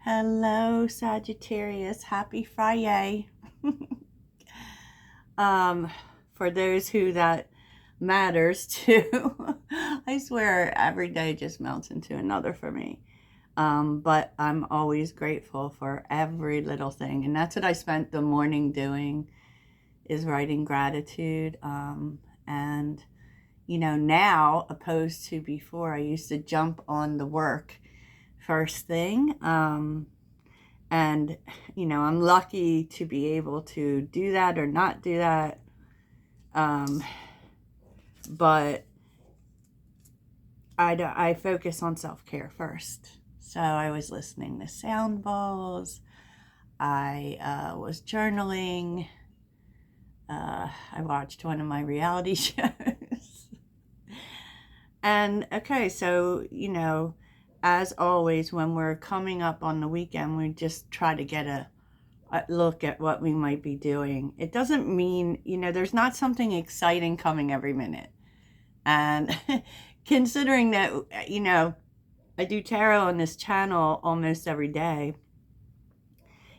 Hello, Sagittarius. Happy Friday. For those who that matters to, I swear every day just melts into another for me. But I'm always grateful for every little thing. And that's what I spent the morning doing, is writing gratitude. And, now opposed to before, I used to jump on the work first thing. And, I'm lucky to be able to do that or not do that. But I focus on self-care first. So I was listening to sound bowls. I was journaling. I watched one of my reality shows. And, okay, so, as always, when we're coming up on the weekend, we just try to get a look at what we might be doing. It doesn't mean, there's not something exciting coming every minute. And considering that, I do tarot on this channel almost every day,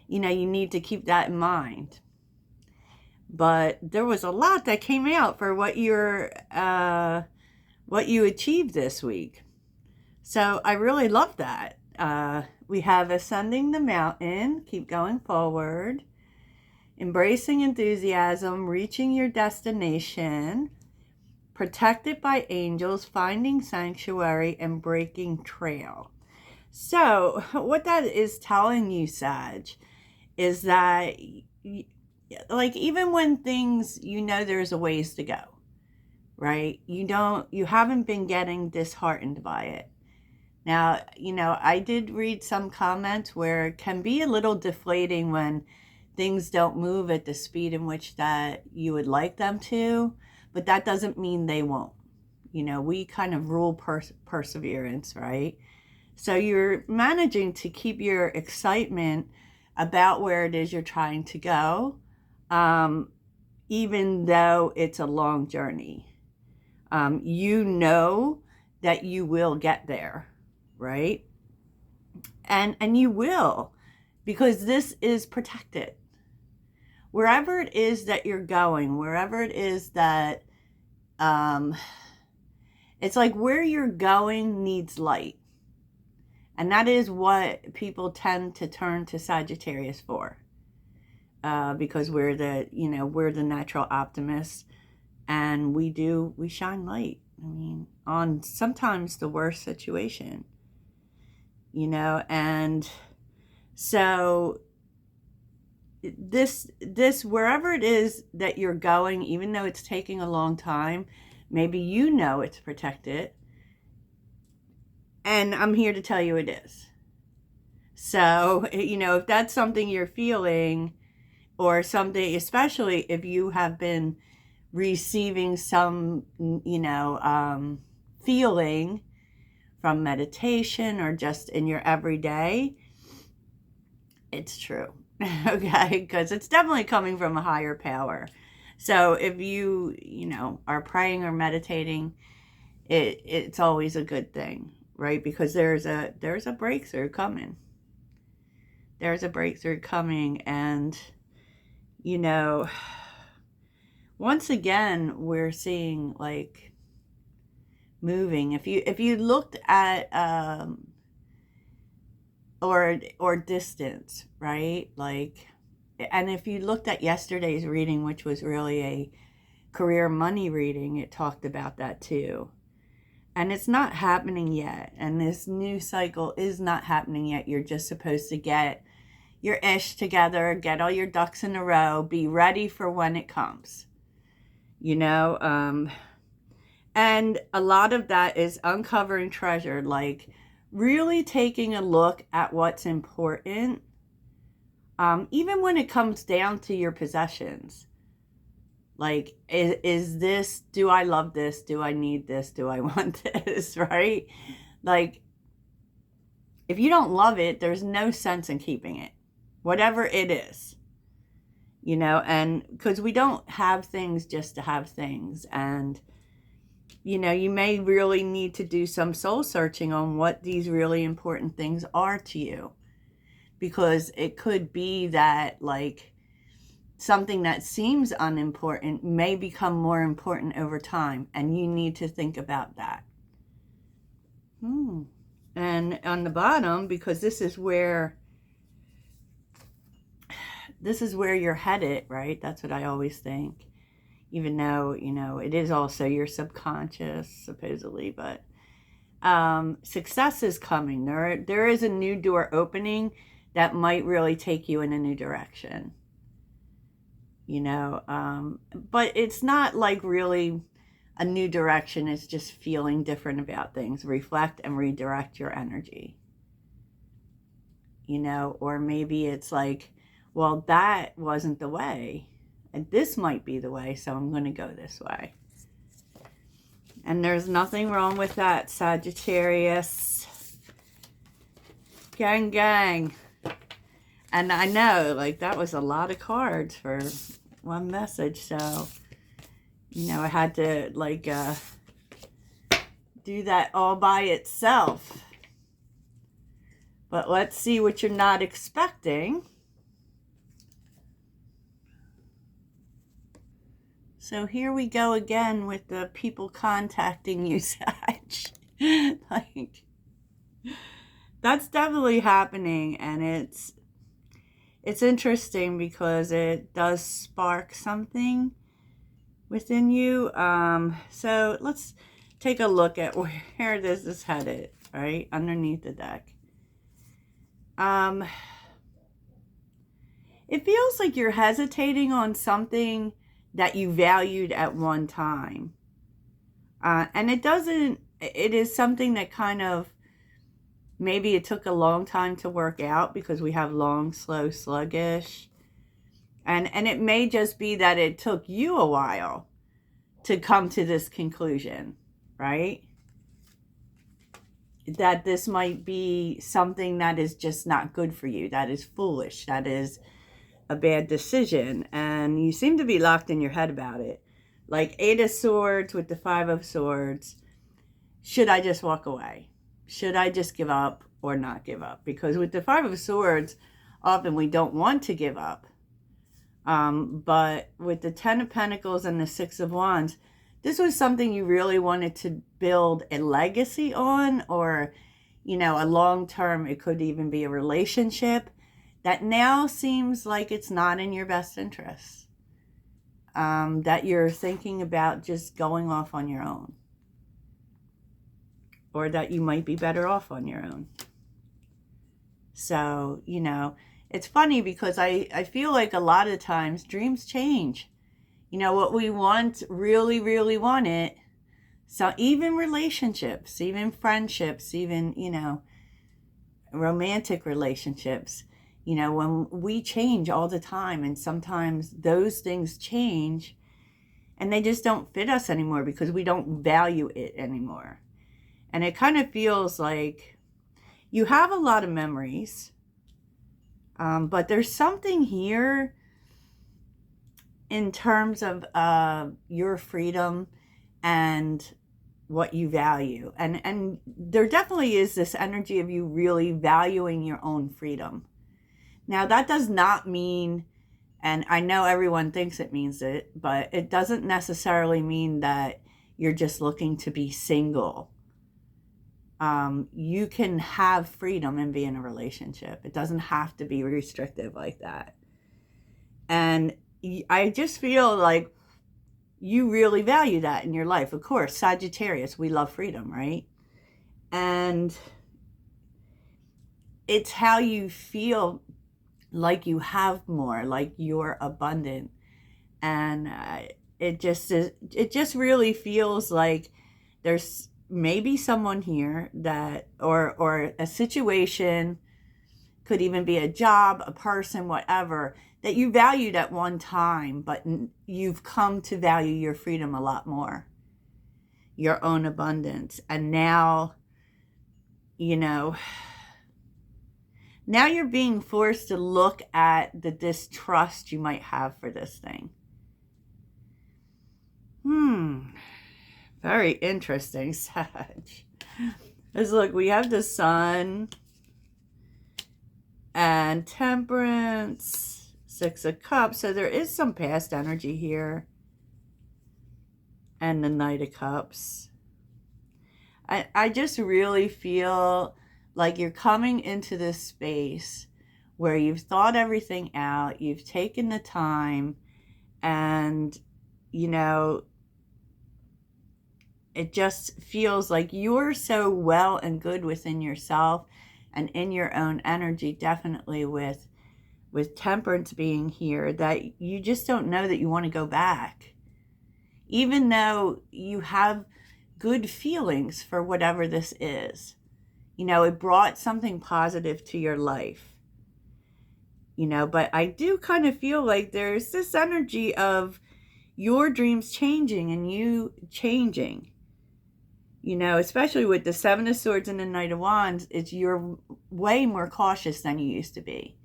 you need to keep that in mind. But there was a lot that came out for what you achieved this week. So I really love that. We have ascending the mountain, keep going forward, embracing enthusiasm, reaching your destination, protected by angels, finding sanctuary, and breaking trail. So what that is telling you, Sag, is that even when things, there's a ways to go, right? You haven't been getting disheartened by it. Now, I did read some comments where it can be a little deflating when things don't move at the speed in which that you would like them to, but that doesn't mean they won't. We kind of rule perseverance, right? So you're managing to keep your excitement about where it is you're trying to go, even though it's a long journey. You know that you will get there, right? And you will, because this is protected. Wherever it is that you're going, wherever it is that, it's like where you're going needs light. And that is what people tend to turn to Sagittarius for. Because we're the natural optimists, and we shine light. On sometimes the worst situation, and so this wherever it is that you're going, even though it's taking a long time, maybe it's protected, and I'm here to tell you it is. So, if that's something you're feeling, or something, especially if you have been receiving some, feeling from meditation or just in your everyday, it's true. Okay, because it's definitely coming from a higher power. So if you are praying or meditating, it's always a good thing, right? Because there's a breakthrough coming. There's a breakthrough coming, and once again, we're seeing moving. If you looked at or distance, right? And if you looked at yesterday's reading, which was really a career money reading, it talked about that too. And it's not happening yet. And this new cycle is not happening yet. You're just supposed to get your ish together, get all your ducks in a row, be ready for when it comes. And a lot of that is uncovering treasure, really taking a look at what's important, even when it comes down to your possessions. Is this, do I love this? Do I need this? Do I want this? Right? If you don't love it, there's no sense in keeping it, whatever it is. And because we don't have things just to have things. And, you may really need to do some soul searching on what these really important things are to you. because it could be that like something that seems unimportant may become more important over time, and you need to think about that. And on the bottom, because this is where you're headed, right? That's what I always think. Even though, you know, it is also your subconscious, supposedly, but success is coming. There is a new door opening that might really take you in a new direction. You know, but it's not like really a new direction. It's just feeling different about things. Reflect and redirect your energy. You know, or maybe it's like, well, that wasn't the way, and this might be the way, so I'm going to go this way. And there's nothing wrong with that, Sagittarius. Gang, gang. And I know, like, that was a lot of cards for one message, so, you know, I had to, like, do that all by itself. But let's see what you're not expecting. So here we go again with the people contacting you, Sag. Like, that's definitely happening, and it's interesting because it does spark something within you. So let's take a look at where this is headed, right? Underneath the deck. It feels like you're hesitating on something that you valued at one time. And it is something that kind of, maybe it took a long time to work out because we have long, slow, sluggish. And it may just be that it took you a while to come to this conclusion, right? That this might be something that is just not good for you, that is foolish, that is a bad decision, and you seem to be locked in your head about it. Like 8 of Swords with the 5 of Swords. Should I just walk away? Should I just give up or not give up? Because with the 5 of Swords, often we don't want to give up. But with the 10 of Pentacles and the 6 of Wands, this was something you really wanted to build a legacy on, or, you know, a long-term, it could even be a relationship that now seems like it's not in your best interest. That you're thinking about just going off on your own. Or that you might be better off on your own. So, you know, it's funny because I feel like a lot of times dreams change. You know, what we want, really, really want it. So even relationships, even friendships, even, you know, romantic relationships, you know, when we change all the time, and sometimes those things change and they just don't fit us anymore because we don't value it anymore. And it kind of feels like you have a lot of memories, but there's something here in terms of your freedom and what you value. And there definitely is this energy of you really valuing your own freedom. Now, that does not mean, and I know everyone thinks it means it, but it doesn't necessarily mean that you're just looking to be single. You can have freedom and be in a relationship. It doesn't have to be restrictive like that. And I just feel like you really value that in your life. Of course, Sagittarius, we love freedom, right? And it's how you feel like you have more, like you're abundant. And it just really feels like there's maybe someone here that, or a situation, could even be a job, a person, whatever, that you valued at one time, but you've come to value your freedom a lot more, your own abundance. And now, you know, now you're being forced to look at the distrust you might have for this thing. Very interesting, Sag. Because look, we have the Sun, and and Temperance, Six of Cups. So there is some past energy here. And the Knight of Cups. I just really feel like you're coming into this space where you've thought everything out, you've taken the time, and, you know, it just feels like you're so well and good within yourself and in your own energy, definitely with Temperance being here, that you just don't know that you want to go back. Even though you have good feelings for whatever this is. You know, it brought something positive to your life. You know, but I do kind of feel like there's this energy of your dreams changing and you changing. You know, especially with the Seven of Swords and the Knight of Wands, you're way more cautious than you used to be.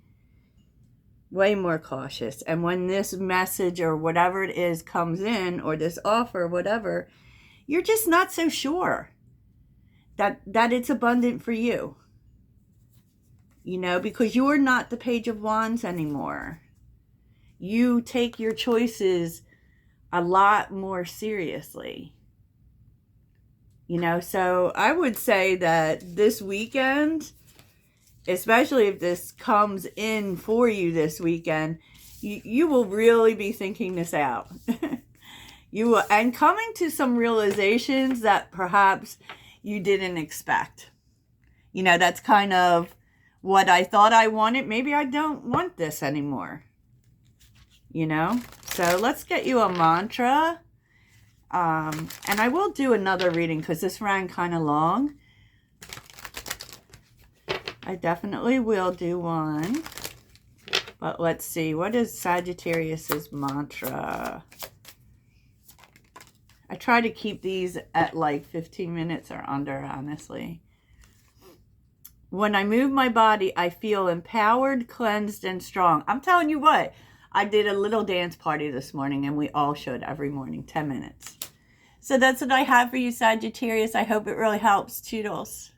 Way more cautious. And when this message or whatever it is comes in, or this offer, whatever, you're just not so sure that it's abundant for you. You know, because you're not the Page of Wands anymore. You take your choices a lot more seriously. You know, so I would say that this weekend, especially if this comes in for you this weekend, you will really be thinking this out. You will, and coming to some realizations that perhaps you didn't expect. You know, that's kind of what I thought I wanted. Maybe I don't want this anymore. You know? So let's get you a mantra. And I will do another reading because this ran kind of long. I definitely will do one. But let's see. What is Sagittarius's mantra? I try to keep these at like 15 minutes or under, honestly. When I move my body, I feel empowered, cleansed, and strong. I'm telling you what, I did a little dance party this morning, and we all should every morning, 10 minutes. So that's what I have for you, Sagittarius. I hope it really helps. Toodles.